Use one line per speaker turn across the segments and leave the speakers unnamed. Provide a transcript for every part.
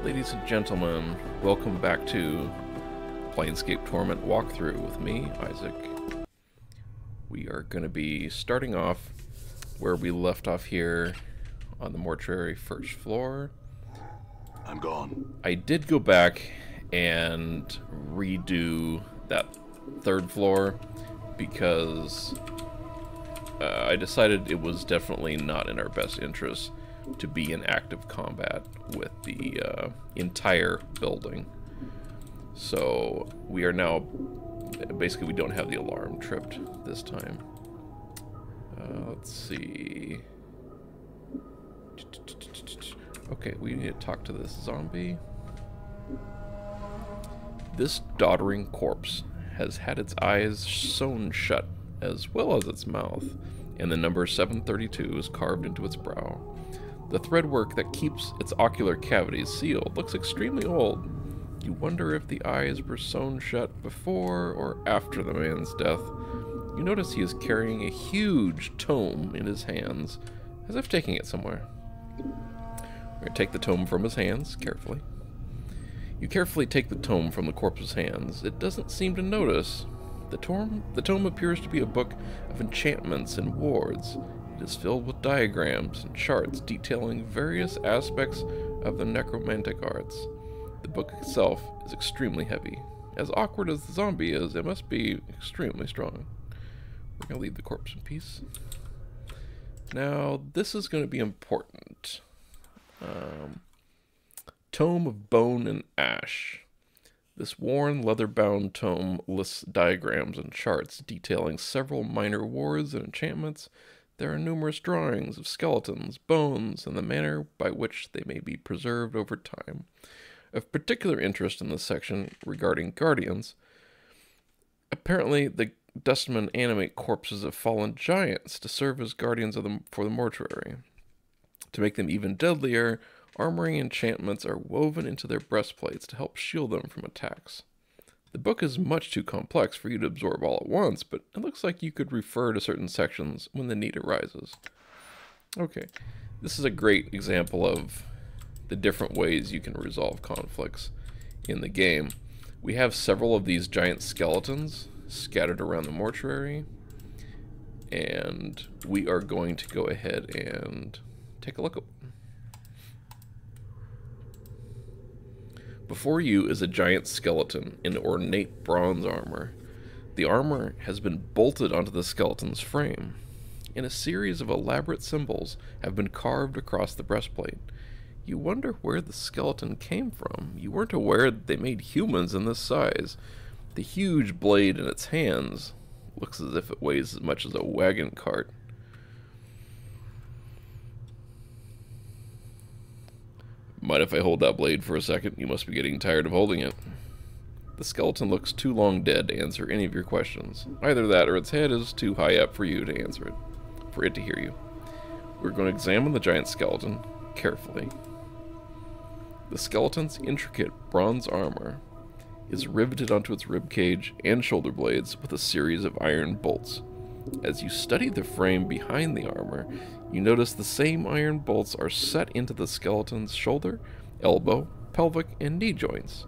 Ladies and gentlemen, welcome back to Planescape Torment walkthrough with me, Isaac. We are going to be starting off where we left off here on the Mortuary first floor.
I'm gone.
I did go back and redo that third floor because I decided it was definitely not in our best interest to be in active combat with the entire building. So we are now, basically we don't have the alarm tripped this time. Let's see. Okay, we need to talk to this zombie. This doddering corpse has had its eyes sewn shut, as well as its mouth, and the number 732 is carved into its brow. The threadwork that keeps its ocular cavities sealed looks extremely old. You wonder if the eyes were sewn shut before or after the man's death. You notice he is carrying a huge tome in his hands, as if taking it somewhere. We're going to take the tome from his hands, carefully. You carefully take the tome from the corpse's hands. It doesn't seem to notice. The tome appears to be a book of enchantments and wards. It is filled with diagrams and charts detailing various aspects of the necromantic arts. The book itself is extremely heavy. As awkward as the zombie is, it must be extremely strong. We're going to leave the corpse in peace. Now, this is going to be important. Tome of Bone and Ash. This worn, leather-bound tome lists diagrams and charts detailing several minor wards and enchantments. There are numerous drawings of skeletons, bones, and the manner by which they may be preserved over time. Of particular interest in this section regarding guardians, apparently the dustmen animate corpses of fallen giants to serve as guardians for the mortuary. To make them even deadlier, armoring enchantments are woven into their breastplates to help shield them from attacks. The book is much too complex for you to absorb all at once, but it looks like you could refer to certain sections when the need arises. Okay, this is a great example of the different ways you can resolve conflicts in the game. We have several of these giant skeletons scattered around the mortuary, and we are going to go ahead and take a look at them. Before you is a giant skeleton in ornate bronze armor. The armor has been bolted onto the skeleton's frame, and a series of elaborate symbols have been carved across the breastplate. You wonder where the skeleton came from. You weren't aware that they made humans in this size. The huge blade in its hands looks as if it weighs as much as a wagon cart. Mind if I hold that blade for a second? You must be getting tired of holding it. The skeleton looks too long dead to answer any of your questions. Either that or its head is too high up for you to answer it, for it to hear you. We're going to examine the giant skeleton carefully. The skeleton's intricate bronze armor is riveted onto its ribcage and shoulder blades with a series of iron bolts. As you study the frame behind the armor, you notice the same iron bolts are set into the skeleton's shoulder, elbow, pelvic, and knee joints.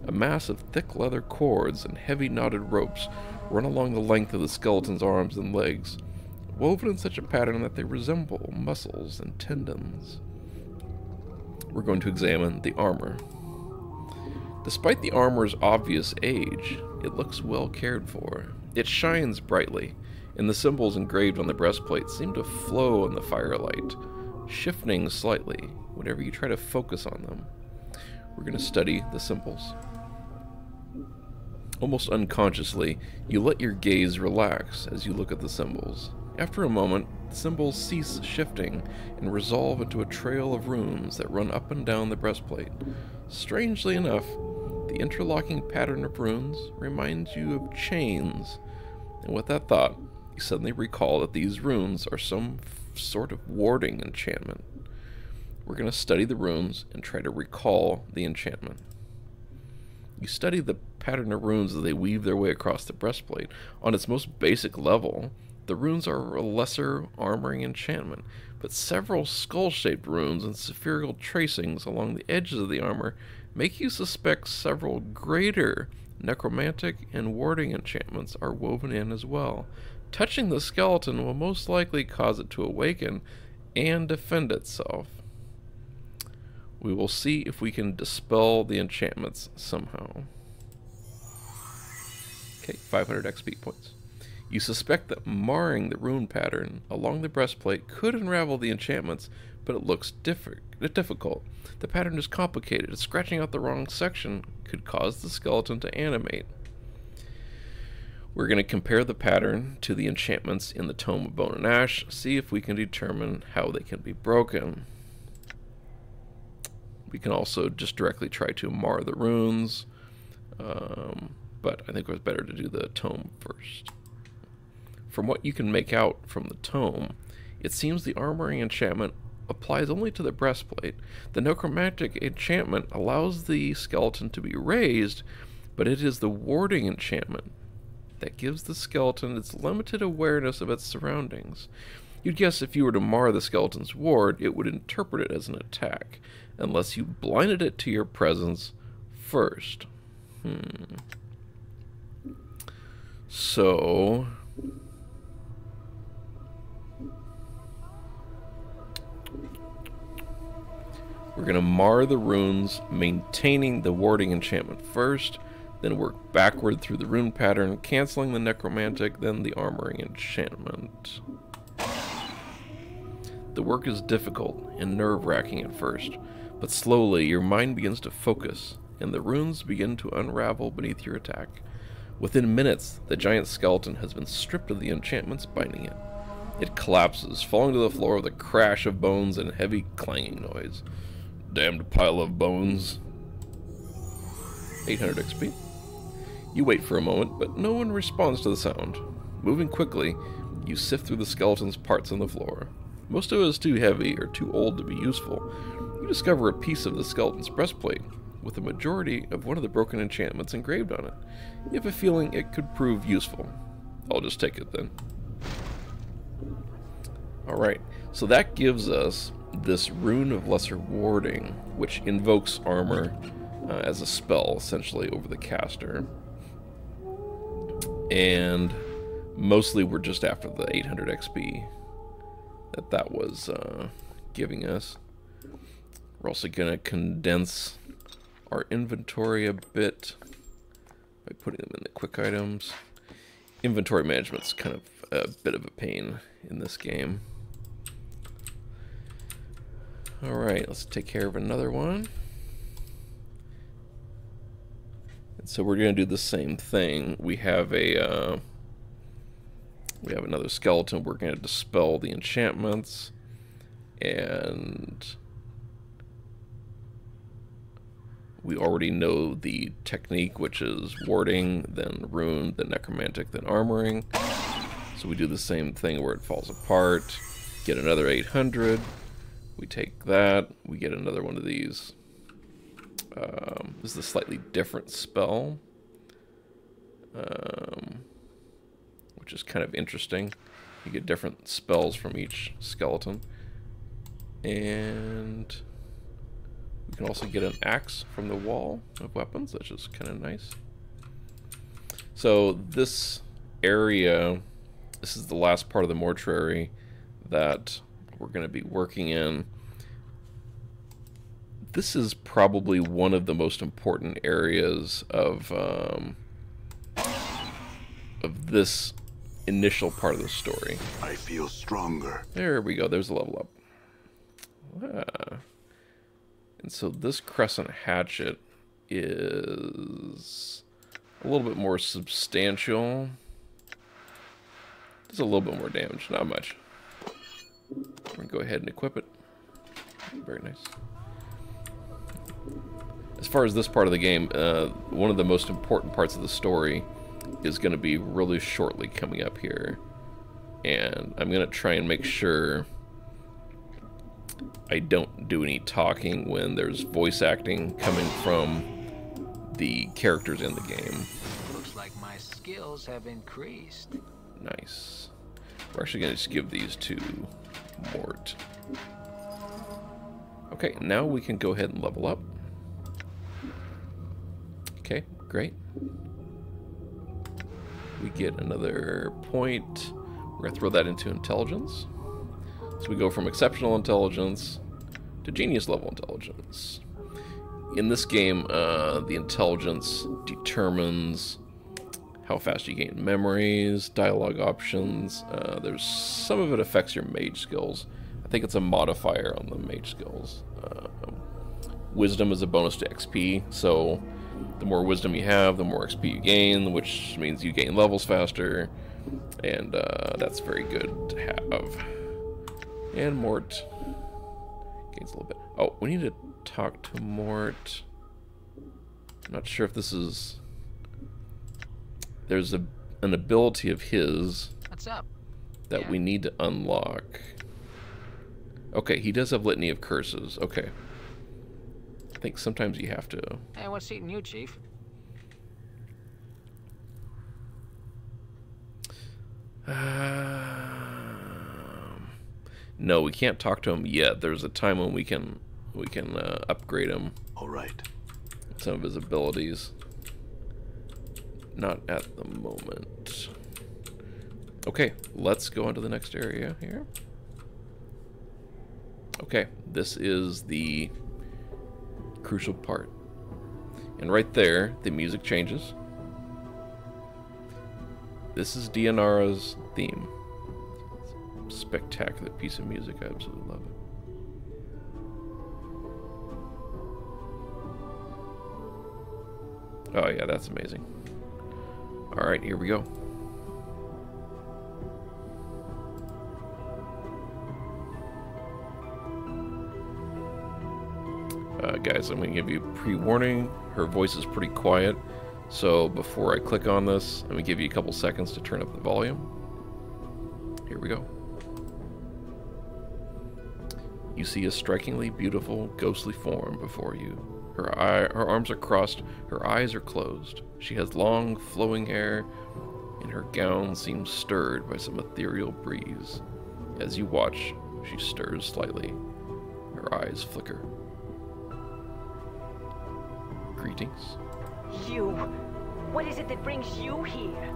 A mass of thick leather cords and heavy knotted ropes run along the length of the skeleton's arms and legs, woven in such a pattern that they resemble muscles and tendons. We're going to examine the armor. Despite the armor's obvious age, it looks well cared for. It shines brightly, and the symbols engraved on the breastplate seem to flow in the firelight, shifting slightly whenever you try to focus on them. We're going to study the symbols. Almost unconsciously, you let your gaze relax as you look at the symbols. After a moment, the symbols cease shifting and resolve into a trail of runes that run up and down the breastplate. Strangely enough, the interlocking pattern of runes reminds you of chains, and with that thought, you suddenly recall that these runes are some sort of warding enchantment. We're going to study the runes and try to recall the enchantment. You study the pattern of runes as they weave their way across the breastplate. On its most basic level, the runes are a lesser armoring enchantment, but several skull-shaped runes and spherical tracings along the edges of the armor make you suspect several greater necromantic and warding enchantments are woven in as well. Touching the skeleton will most likely cause it to awaken and defend itself. We will see if we can dispel the enchantments somehow. Okay, 500 XP points. You suspect that marring the rune pattern along the breastplate could unravel the enchantments, but it looks difficult. The pattern is complicated, and scratching out the wrong section could cause the skeleton to animate. We're going to compare the pattern to the enchantments in the Tome of Bone and Ash, see if we can determine how they can be broken. We can also just directly try to mar the runes, but I think it was better to do the Tome first. From what you can make out from the Tome, it seems the armoring enchantment applies only to the breastplate. The necromantic enchantment allows the skeleton to be raised, but it is the warding enchantment that gives the skeleton its limited awareness of its surroundings. You'd guess if you were to mar the skeleton's ward, it would interpret it as an attack, unless you blinded it to your presence first. So we're going to mar the runes, maintaining the warding enchantment first, then work backward through the rune pattern, canceling the necromantic, then the armoring enchantment. The work is difficult and nerve-wracking at first, but slowly your mind begins to focus, and the runes begin to unravel beneath your attack. Within minutes, the giant skeleton has been stripped of the enchantments binding it. It collapses, falling to the floor with a crash of bones and heavy clanging noise. Damned pile of bones. 800 XP. You wait for a moment, but no one responds to the sound. Moving quickly, you sift through the skeleton's parts on the floor. Most of it is too heavy or too old to be useful. You discover a piece of the skeleton's breastplate, with the majority of one of the broken enchantments engraved on it. You have a feeling it could prove useful. I'll just take it then. Alright, so that gives us this Rune of Lesser Warding, which invokes armor as a spell, essentially, over the caster. And mostly we're just after the 800 XP that was giving us. We're also going to condense our inventory a bit by putting them in the quick items. Inventory management's kind of a bit of a pain in this game. Alright, let's take care of another one. And so we're going to do the same thing. We have another skeleton. We're going to dispel the enchantments, and we already know the technique, which is warding, then rune, then necromantic, then armoring. So we do the same thing where it falls apart, get another 800. We take that, we get another one of these. This is a slightly different spell, which is kind of interesting. You get different spells from each skeleton. And we can also get an axe from the wall of weapons, which is kind of nice. So this area, this is the last part of the mortuary that we're going to be working in. This is probably one of the most important areas of this initial part of the story.
I feel stronger.
There we go. There's a level up. And so this crescent hatchet is a little bit more substantial. Does a little bit more damage, not much. We're going to go ahead and equip it. Very nice. As far as this part of the game, one of the most important parts of the story is going to be really shortly coming up here. And I'm going to try and make sure I don't do any talking when there's voice acting coming from the characters in the game.
Looks like my skills have increased.
Nice. We're actually going to just give these to Mort. Okay, now we can go ahead and level up. Okay, great. We get another point. We're going to throw that into intelligence. So we go from exceptional intelligence to genius level intelligence. In this game, the intelligence determines how fast you gain memories, dialogue options. There's some of it affects your mage skills. I think it's a modifier on the mage skills. Wisdom is a bonus to XP, so the more wisdom you have, the more XP you gain, which means you gain levels faster, and that's very good to have. And Mort gains a little bit. Oh, we need to talk to Mort. I'm not sure if this is... There's an ability of his
What's up?
that we need to unlock. Okay, he does have Litany of Curses. Okay. I think sometimes you have to...
Hey, what's eating you, Chief?
No, we can't talk to him yet. There's a time when we can upgrade him.
All right.
Some of his abilities. Not at the moment. Okay, let's go on to the next area here. Okay, this is the crucial part. And right there, the music changes. This is Dianara's theme. Spectacular piece of music. I absolutely love it. Oh yeah, that's amazing. Alright, here we go. Guys, I'm going to give you pre-warning. Her voice is pretty quiet, so before I click on this, I'm going to give you a couple seconds to turn up the volume. Here we go. You see a strikingly beautiful, ghostly form before you. Her arms are crossed, her eyes are closed. She has long, flowing hair, and her gown seems stirred by some ethereal breeze. As you watch, she stirs slightly. Her eyes flicker. Greetings.
You. What is it that brings you here?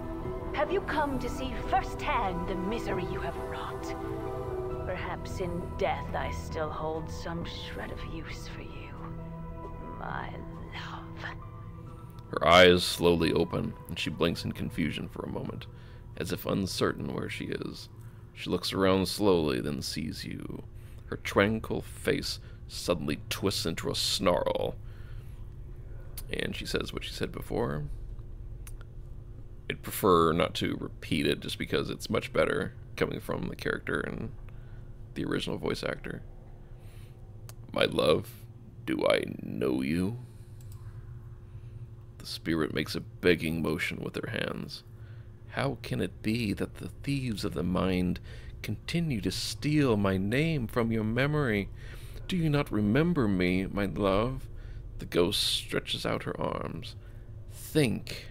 Have you come to see firsthand the misery you have wrought? Perhaps in death I still hold some shred of use for you, my love.
Her eyes slowly open, and she blinks in confusion for a moment, as if uncertain where she is. She looks around slowly, then sees you. Her tranquil face suddenly twists into a snarl, and she says what she said before. I'd prefer not to repeat it, just because it's much better coming from the character and the original voice actor. My love, do I know you? The spirit makes a begging motion with her hands. How can it be that the thieves of the mind continue to steal my name from your memory? Do you not remember me, my love? The ghost stretches out her arms. Think.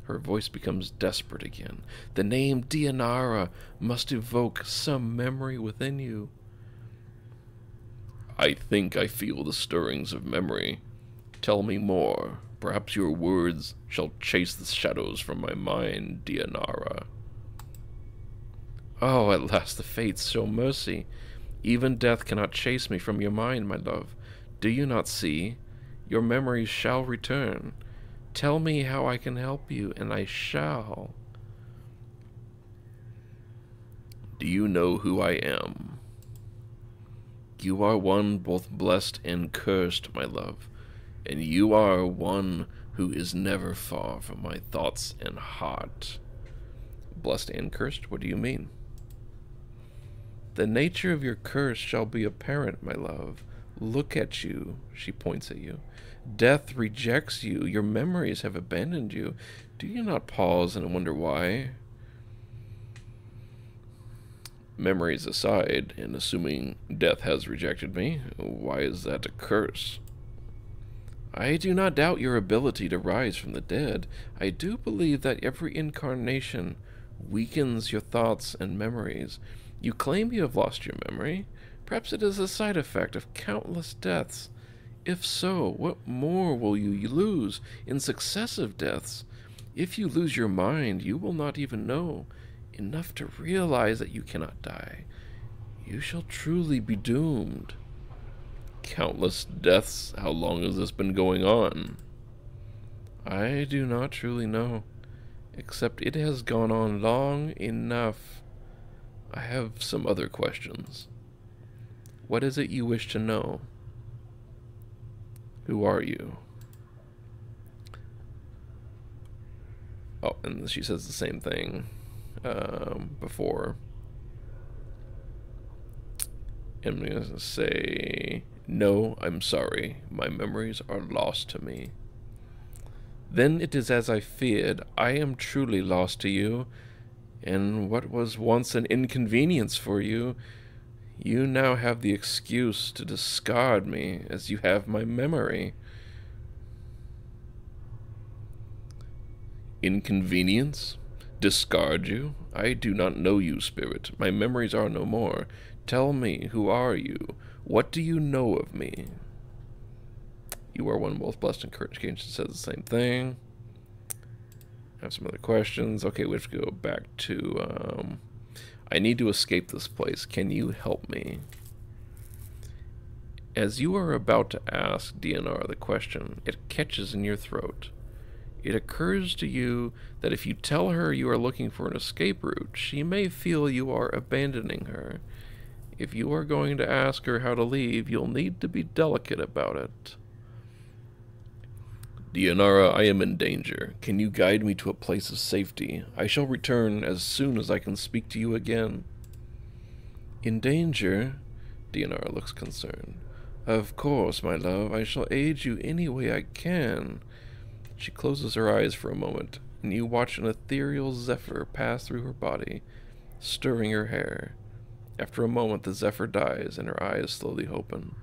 Her voice becomes desperate again. The name Dianara must evoke some memory within you. I think I feel the stirrings of memory. Tell me more. Perhaps your words shall chase the shadows from my mind, Dianara. Oh, at last the fates show mercy. Even death cannot chase me from your mind, my love. Do you not see? Your memories shall return. Tell me how I can help you, and I shall. Do you know who I am? You are one both blessed and cursed, my love, and you are one who is never far from my thoughts and heart. Blessed and cursed? What do you mean? The nature of your curse shall be apparent, my love. Look at you, she points at you. Death rejects you. Your memories have abandoned you. Do you not pause and wonder why? Memories aside, and assuming death has rejected me, why is that a curse? I do not doubt your ability to rise from the dead. I do believe that every incarnation weakens your thoughts and memories. You claim you have lost your memory. Perhaps it is a side effect of countless deaths. If so, what more will you lose in successive deaths? If you lose your mind, you will not even know enough to realize that you cannot die. You shall truly be doomed. Countless deaths? How long has this been going on? I do not truly know, except it has gone on long enough. I have some other questions. What is it you wish to know? Who are you? Oh, and she says the same thing before. I'm going to say, no, I'm sorry. My memories are lost to me. Then it is as I feared. I am truly lost to you, and what was once an inconvenience for you, you now have the excuse to discard me as you have my memory. Inconvenience? Discard you? I do not know you, spirit. My memories are no more. Tell me, who are you? What do you know of me? You are one both blessed and courage. She says the same thing. I have some other questions. Okay, we have to go back to, I need to escape this place. Can you help me? As you are about to ask DNR the question, it catches in your throat. It occurs to you that if you tell her you are looking for an escape route, she may feel you are abandoning her. If you are going to ask her how to leave, you'll need to be delicate about it. Dianara, I am in danger. Can you guide me to a place of safety? I shall return as soon as I can speak to you again. In danger? Dianara looks concerned. Of course, my love. I shall aid you any way I can. She closes her eyes for a moment, and you watch an ethereal zephyr pass through her body, stirring her hair. After a moment, the zephyr dies, and her eyes slowly open.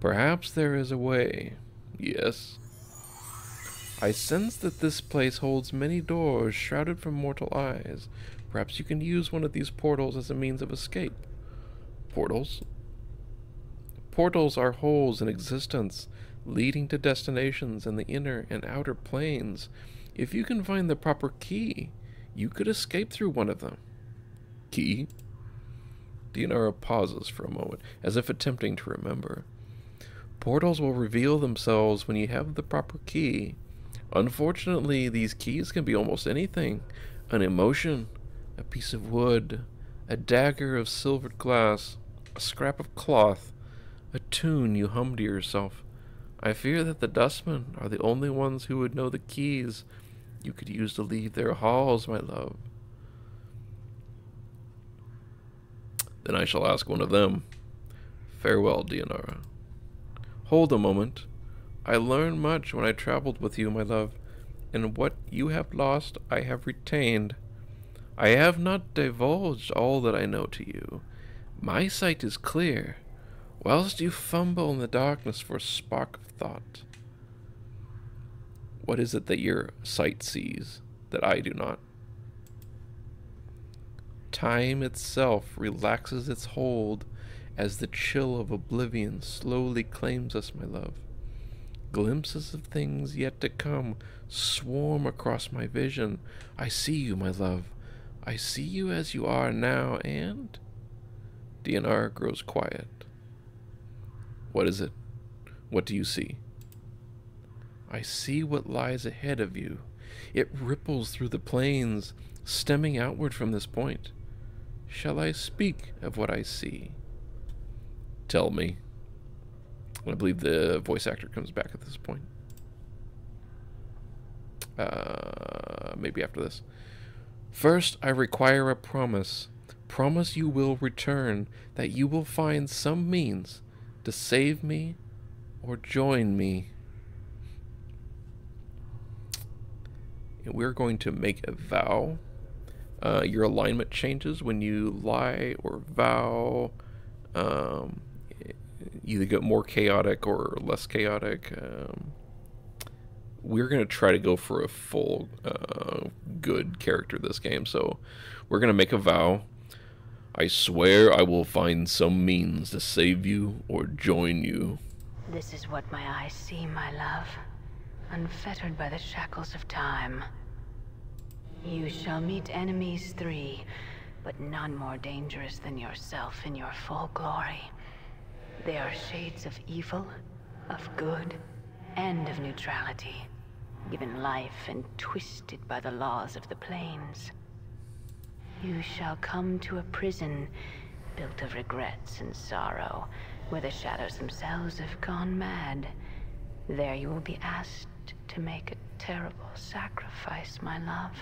Perhaps there is a way. Yes. I sense that this place holds many doors shrouded from mortal eyes. Perhaps you can use one of these portals as a means of escape. Portals? Portals are holes in existence, leading to destinations in the inner and outer planes. If you can find the proper key, you could escape through one of them. Key? Dianara pauses for a moment, as if attempting to remember. Portals will reveal themselves when you have the proper key. Unfortunately, these keys can be almost anything. An emotion, a piece of wood, a dagger of silvered glass, a scrap of cloth, a tune you hum to yourself. I fear that the dustmen are the only ones who would know the keys you could use to leave their halls, my love. Then I shall ask one of them. Farewell, Dianara. Hold a moment. I learned much when I traveled with you, my love, and what you have lost I have retained. I have not divulged all that I know to you. My sight is clear, whilst you fumble in the darkness for a spark of thought. What is it that your sight sees that I do not? Time itself relaxes its hold as the chill of oblivion slowly claims us, my love. Glimpses of things yet to come swarm across my vision. I see you, my love. I see you as you are now, and... Dianara grows quiet. What is it? What do you see? I see what lies ahead of you. It ripples through the plains, stemming outward from this point. Shall I speak of what I see? Tell me. I believe the voice actor comes back at this point. Maybe after this. First, I require a promise. Promise you will return, that you will find some means to save me or join me. And we're going to make a vow. Your alignment changes when you lie or vow. Either get more chaotic or less chaotic. We're going to try to go for a full good character this game, so we're going to make a vow. I swear I will find some means to save you or join you.
This is what my eyes see, my love. Unfettered by the shackles of time. You shall meet enemies 3, but none more dangerous than yourself in your full glory. They are shades of evil, of good, and of neutrality, given life and twisted by the laws of the planes. You shall come to a prison built of regrets and sorrow, where the shadows themselves have gone mad. There you will be asked to make a terrible sacrifice, my love.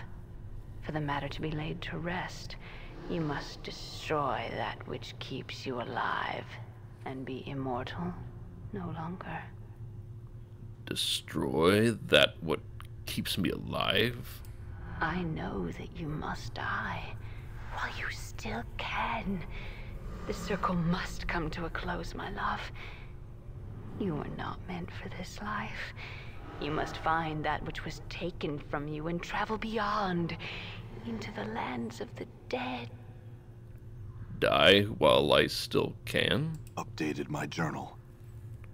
For the matter to be laid to rest, you must destroy that which keeps you alive, and be immortal no longer.
Destroy that what keeps me alive?
I know that you must die, while you still can. The circle must come to a close, my love. You were not meant for this life. You must find that which was taken from you and travel beyond, into the lands of the dead.
Die while I still can?
Updated my journal.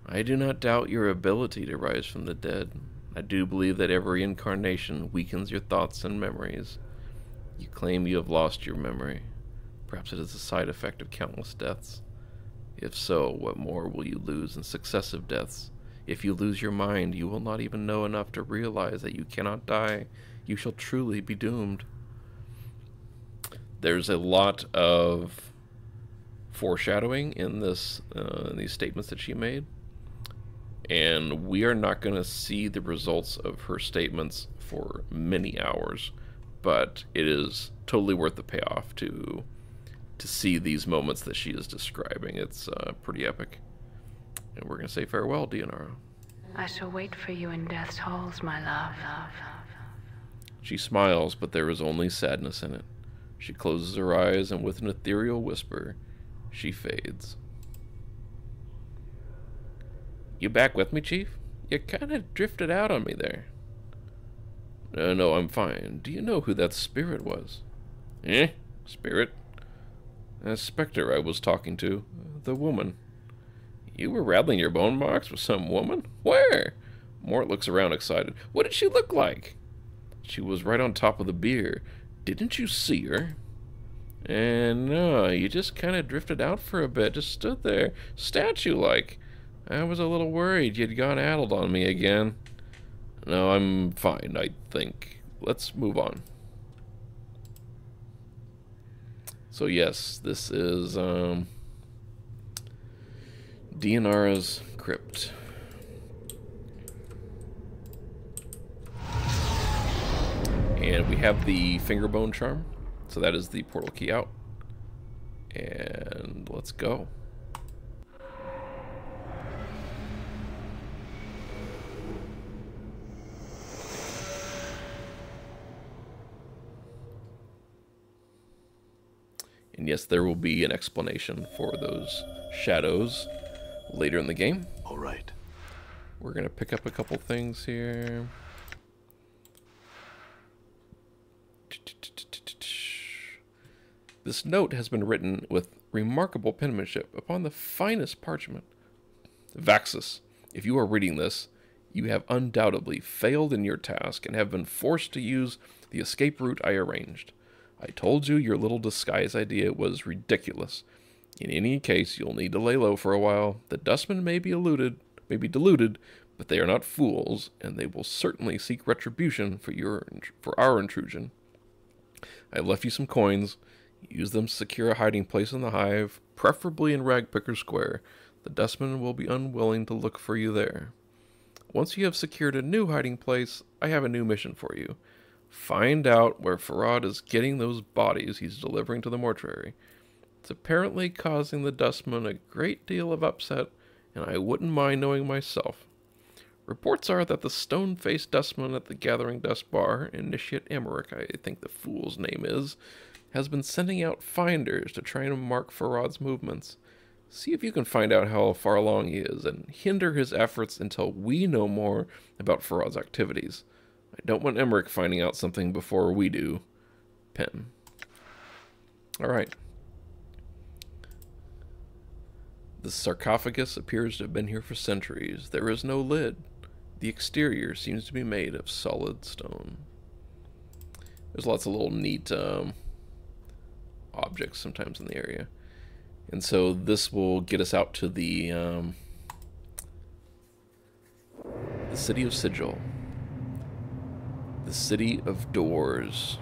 I do not doubt your ability to rise from the dead. I do believe that every incarnation weakens your thoughts and memories. You claim you have lost your memory. Perhaps it is a side effect of countless deaths. If so, what more will you lose in successive deaths? If you lose your mind, you will not even know enough to realize that you cannot die. You shall truly be doomed. There's a lot of foreshadowing in this, in these statements that she made. And we are not going to see the results of her statements for many hours. But it is totally worth the payoff to see these moments that she is describing. It's pretty epic. And we're going to say farewell, Dionara.
I shall wait for you in death's halls, my love.
She smiles, but there is only sadness in it. She closes her eyes, and with an ethereal whisper, she fades. You back with me, Chief? You kind of drifted out on me there. No, I'm fine. Do you know who that spirit was? Eh? Spirit? A specter I was talking to. The woman. You were rattling your bone box with some woman? Where? Mort looks around excited. What did she look like? She was right on top of the beer. Didn't you see her? And no, you just kind of drifted out for a bit. Just stood there, statue-like. I was a little worried you'd gone addled on me again. No, I'm fine, I think. Let's move on. So yes, this is Dionara's crypt. And we have the fingerbone charm. So that is the portal key out. And let's go. And yes, there will be an explanation for those shadows later in the game.
All right.
We're going to pick up a couple things here. This note has been written with remarkable penmanship upon the finest parchment. Vaxus, if you are reading this, you have undoubtedly failed in your task and have been forced to use the escape route I arranged. I told you your little disguise idea was ridiculous. In any case, you'll need to lay low for a while. The dustmen may be deluded, but they are not fools, and they will certainly seek retribution for our intrusion. I left you some coins. Use them to secure a hiding place in the hive, preferably in Ragpicker Square. The dustmen will be unwilling to look for you there. Once you have secured a new hiding place, I have a new mission for you. Find out where Farad is getting those bodies he's delivering to the mortuary. It's apparently causing the dustmen a great deal of upset, and I wouldn't mind knowing myself. Reports are that the stone-faced dustman at the Gathering Dust Bar, Initiate Emmerich, I think the fool's name is, has been sending out finders to try and mark Farad's movements. See if you can find out how far along he is, and hinder his efforts until we know more about Farad's activities. I don't want Emmerich finding out something before we do. Pen. Alright. The sarcophagus appears to have been here for centuries. There is no lid. The exterior seems to be made of solid stone. There's lots of little neat objects sometimes in the area. And so this will get us out to the city of Sigil. The city of doors.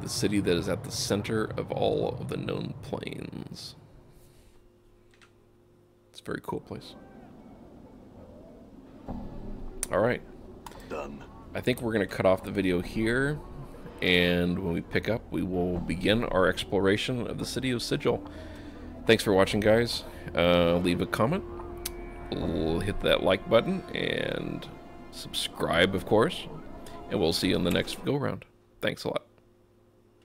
The city that is at the center of all of the known planes. It's a very cool place. Alright.
Done.
I think we're going to cut off the video here. And when we pick up, we will begin our exploration of the city of Sigil. Thanks for watching, guys. Leave a comment. Hit that like button. And subscribe, of course. And we'll see you on the next go-round. Thanks a lot.